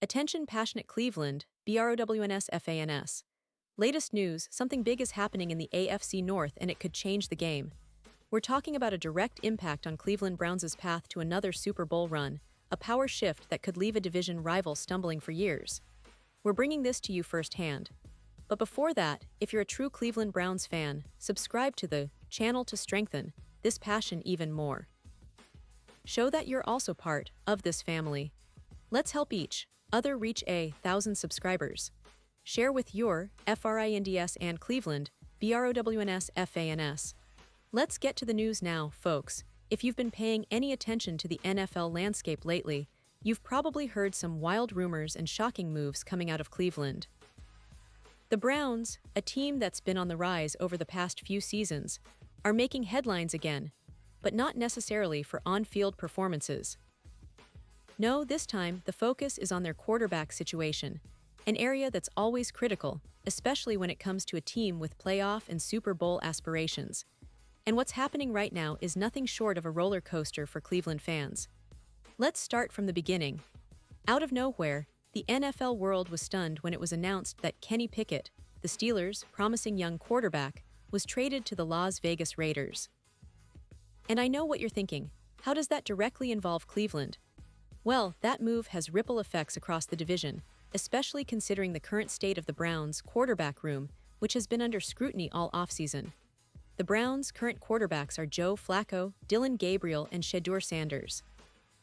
Attention passionate Cleveland, BROWNS FANS. Latest news, something big is happening in the AFC North and it could change the game. We're talking about a direct impact on Cleveland Browns' path to another Super Bowl run, a power shift that could leave a division rival stumbling for years. We're bringing this to you firsthand. But before that, if you're a true Cleveland Browns fan, subscribe to the channel to strengthen this passion even more. Show that you're also part of this family. Let's help each other reach 1,000 subscribers. Share with your FRINDS and Cleveland, BROWNS FANS. Let's get to the news now, folks. If you've been paying any attention to the NFL landscape lately, you've probably heard some wild rumors and shocking moves coming out of Cleveland. The Browns, a team that's been on the rise over the past few seasons, are making headlines again, but not necessarily for on-field performances. No, this time, the focus is on their quarterback situation, an area that's always critical, especially when it comes to a team with playoff and Super Bowl aspirations. And what's happening right now is nothing short of a roller coaster for Cleveland fans. Let's start from the beginning. Out of nowhere, the NFL world was stunned when it was announced that Kenny Pickett, the Steelers' promising young quarterback, was traded to the Las Vegas Raiders. And I know what you're thinking, how does that directly involve Cleveland? Well, that move has ripple effects across the division, especially considering the current state of the Browns' quarterback room, which has been under scrutiny all offseason. The Browns' current quarterbacks are Joe Flacco, Dillon Gabriel, and Shedeur Sanders.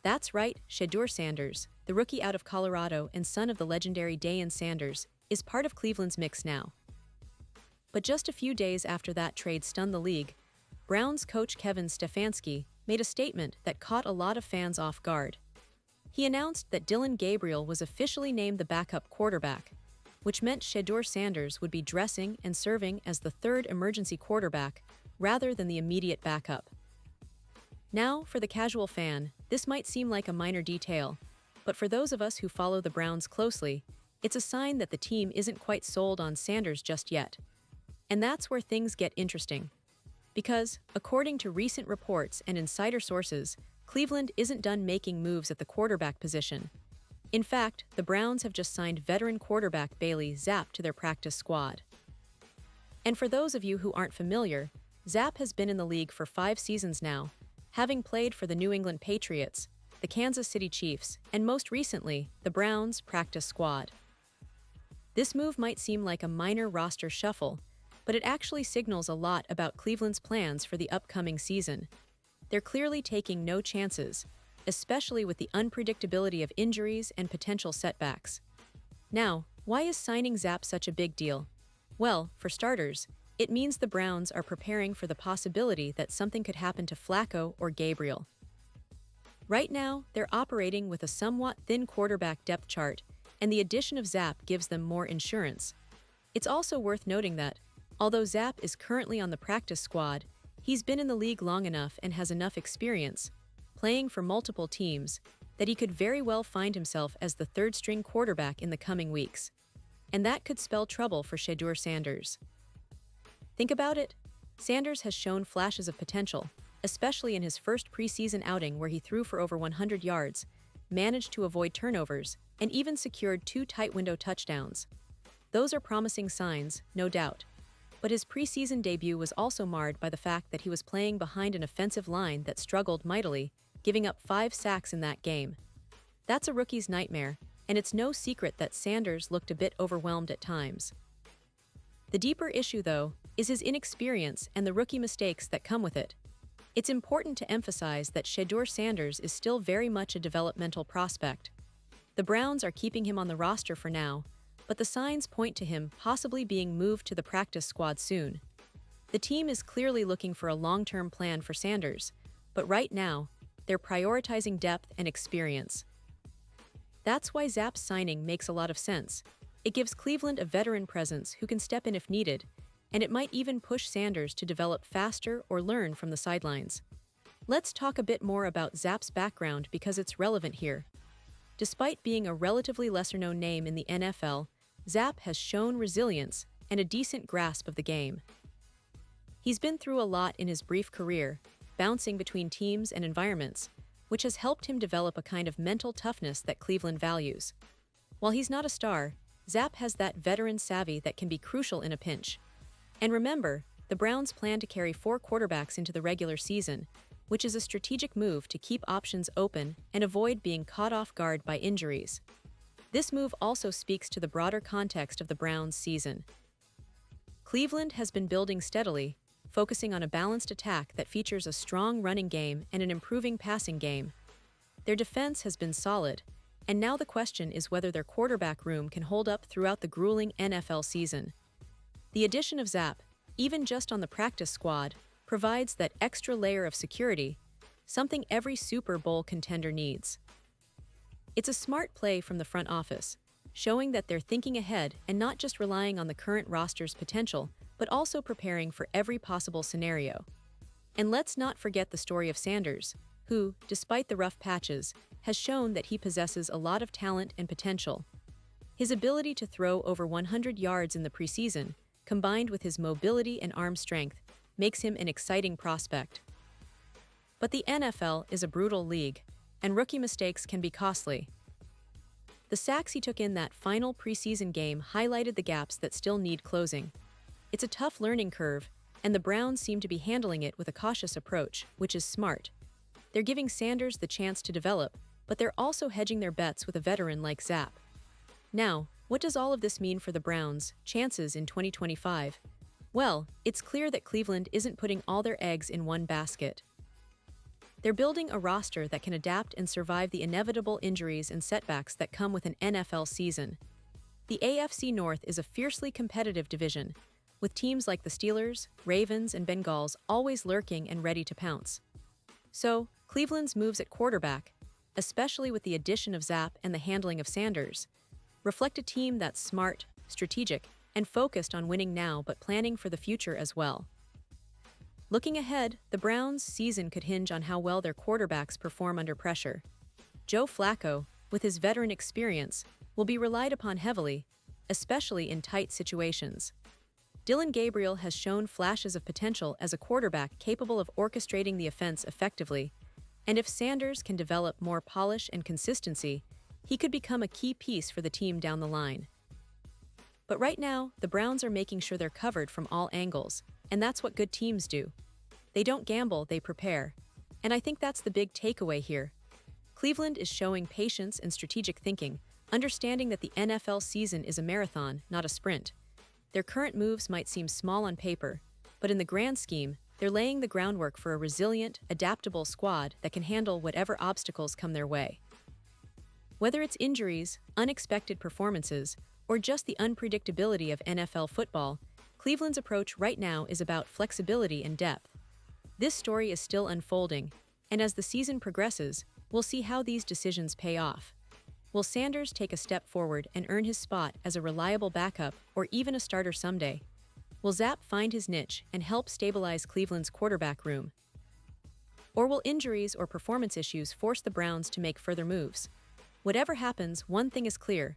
That's right, Shedeur Sanders, the rookie out of Colorado and son of the legendary Deion Sanders, is part of Cleveland's mix now. But just a few days after that trade stunned the league, Browns coach Kevin Stefanski made a statement that caught a lot of fans off guard. He announced that Dillon Gabriel was officially named the backup quarterback, which meant Shedeur Sanders would be dressing and serving as the third emergency quarterback rather than the immediate backup. Now, for the casual fan, this might seem like a minor detail, but for those of us who follow the Browns closely, it's a sign that the team isn't quite sold on Sanders just yet. And that's where things get interesting. Because, according to recent reports and insider sources, Cleveland isn't done making moves at the quarterback position. In fact, the Browns have just signed veteran quarterback Bailey Zappe to their practice squad. And for those of you who aren't familiar, Zappe has been in the league for 5 seasons now, having played for the New England Patriots, the Kansas City Chiefs, and most recently, the Browns' practice squad. This move might seem like a minor roster shuffle, but it actually signals a lot about Cleveland's plans for the upcoming season. They're clearly taking no chances, especially with the unpredictability of injuries and potential setbacks. Now, why is signing Zappe such a big deal? Well, for starters, it means the Browns are preparing for the possibility that something could happen to Flacco or Gabriel. Right now, they're operating with a somewhat thin quarterback depth chart, and the addition of Zappe gives them more insurance. It's also worth noting that, although Zappe is currently on the practice squad, he's been in the league long enough and has enough experience, playing for multiple teams, that he could very well find himself as the third-string quarterback in the coming weeks. And that could spell trouble for Shedeur Sanders. Think about it. Sanders has shown flashes of potential, especially in his first preseason outing where he threw for over 100 yards, managed to avoid turnovers, and even secured 2 tight window touchdowns. Those are promising signs, no doubt. But his preseason debut was also marred by the fact that he was playing behind an offensive line that struggled mightily, giving up 5 sacks in that game. That's a rookie's nightmare, and it's no secret that Sanders looked a bit overwhelmed at times. The deeper issue, though, is his inexperience and the rookie mistakes that come with it. It's important to emphasize that Shedeur Sanders is still very much a developmental prospect. The Browns are keeping him on the roster for now, but the signs point to him possibly being moved to the practice squad soon. The team is clearly looking for a long-term plan for Sanders, but right now, they're prioritizing depth and experience. That's why Zappe's signing makes a lot of sense. It gives Cleveland a veteran presence who can step in if needed, and it might even push Sanders to develop faster or learn from the sidelines. Let's talk a bit more about Zappe's background because it's relevant here. Despite being a relatively lesser-known name in the NFL, Zappe has shown resilience and a decent grasp of the game. He's been through a lot in his brief career, bouncing between teams and environments, which has helped him develop a kind of mental toughness that Cleveland values. While he's not a star, Zapp has that veteran savvy that can be crucial in a pinch. And remember, the Browns plan to carry 4 quarterbacks into the regular season, which is a strategic move to keep options open and avoid being caught off guard by injuries. This move also speaks to the broader context of the Browns' season. Cleveland has been building steadily, focusing on a balanced attack that features a strong running game and an improving passing game. Their defense has been solid, and now the question is whether their quarterback room can hold up throughout the grueling NFL season. The addition of Zapp, even just on the practice squad, provides that extra layer of security, something every Super Bowl contender needs. It's a smart play from the front office, showing that they're thinking ahead and not just relying on the current roster's potential, but also preparing for every possible scenario. And let's not forget the story of Sanders, who, despite the rough patches, has shown that he possesses a lot of talent and potential. His ability to throw over 100 yards in the preseason, combined with his mobility and arm strength, makes him an exciting prospect. But the NFL is a brutal league, and rookie mistakes can be costly. The sacks he took in that final preseason game highlighted the gaps that still need closing. It's a tough learning curve, and the Browns seem to be handling it with a cautious approach, which is smart. They're giving Sanders the chance to develop, but they're also hedging their bets with a veteran like Zapp. Now, what does all of this mean for the Browns' chances in 2025? Well, it's clear that Cleveland isn't putting all their eggs in one basket. They're building a roster that can adapt and survive the inevitable injuries and setbacks that come with an NFL season. The AFC North is a fiercely competitive division, with teams like the Steelers, Ravens, and Bengals always lurking and ready to pounce. So, Cleveland's moves at quarterback, especially with the addition of Zapp and the handling of Sanders, reflect a team that's smart, strategic, and focused on winning now but planning for the future as well. Looking ahead, the Browns' season could hinge on how well their quarterbacks perform under pressure. Joe Flacco, with his veteran experience, will be relied upon heavily, especially in tight situations. Dillon Gabriel has shown flashes of potential as a quarterback capable of orchestrating the offense effectively, and if Sanders can develop more polish and consistency, he could become a key piece for the team down the line. But right now, the Browns are making sure they're covered from all angles, and that's what good teams do. They don't gamble, they prepare. And I think that's the big takeaway here. Cleveland is showing patience and strategic thinking, understanding that the NFL season is a marathon, not a sprint. Their current moves might seem small on paper, but in the grand scheme, they're laying the groundwork for a resilient, adaptable squad that can handle whatever obstacles come their way. Whether it's injuries, unexpected performances, or just the unpredictability of NFL football, Cleveland's approach right now is about flexibility and depth. This story is still unfolding, and as the season progresses, we'll see how these decisions pay off. Will Sanders take a step forward and earn his spot as a reliable backup or even a starter someday? Will Zapp find his niche and help stabilize Cleveland's quarterback room? Or will injuries or performance issues force the Browns to make further moves? Whatever happens, one thing is clear.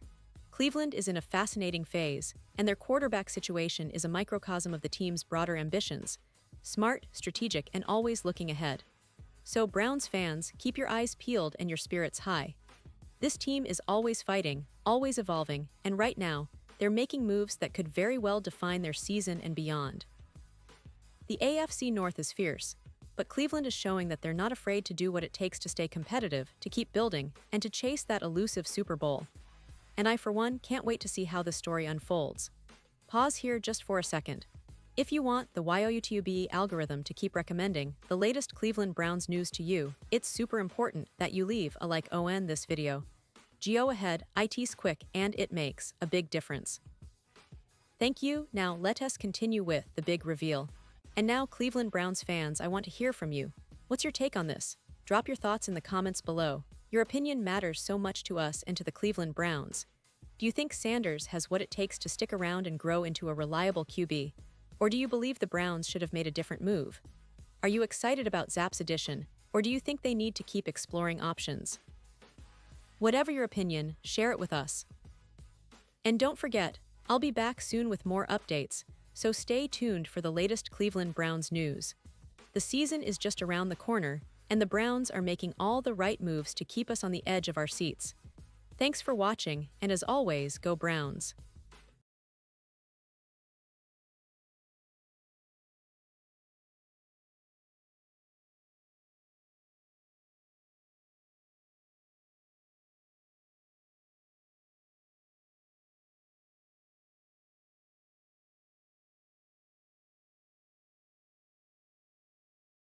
Cleveland is in a fascinating phase, and their quarterback situation is a microcosm of the team's broader ambitions. Smart, strategic, and always looking ahead. So, Browns fans, keep your eyes peeled and your spirits high. This team is always fighting, always evolving, and right now, they're making moves that could very well define their season and beyond. The AFC North is fierce, but Cleveland is showing that they're not afraid to do what it takes to stay competitive, to keep building, and to chase that elusive Super Bowl. And I, for one, can't wait to see how this story unfolds. Pause here just for a second. If you want the YOUTUBE algorithm to keep recommending the latest Cleveland Browns news to you, it's super important that you leave a like on this video. Go ahead, it's quick and it makes a big difference. Thank you. Now let us continue with the big reveal. And now, Cleveland Browns fans, I want to hear from you. What's your take on this? Drop your thoughts in the comments below. Your opinion matters so much to us and to the Cleveland Browns. Do you think Sanders has what it takes to stick around and grow into a reliable QB? Or do you believe the Browns should have made a different move? Are you excited about Zapp's addition, or do you think they need to keep exploring options? Whatever your opinion, share it with us. And don't forget, I'll be back soon with more updates, so stay tuned for the latest Cleveland Browns news. The season is just around the corner, and the Browns are making all the right moves to keep us on the edge of our seats. Thanks for watching, and as always, go Browns.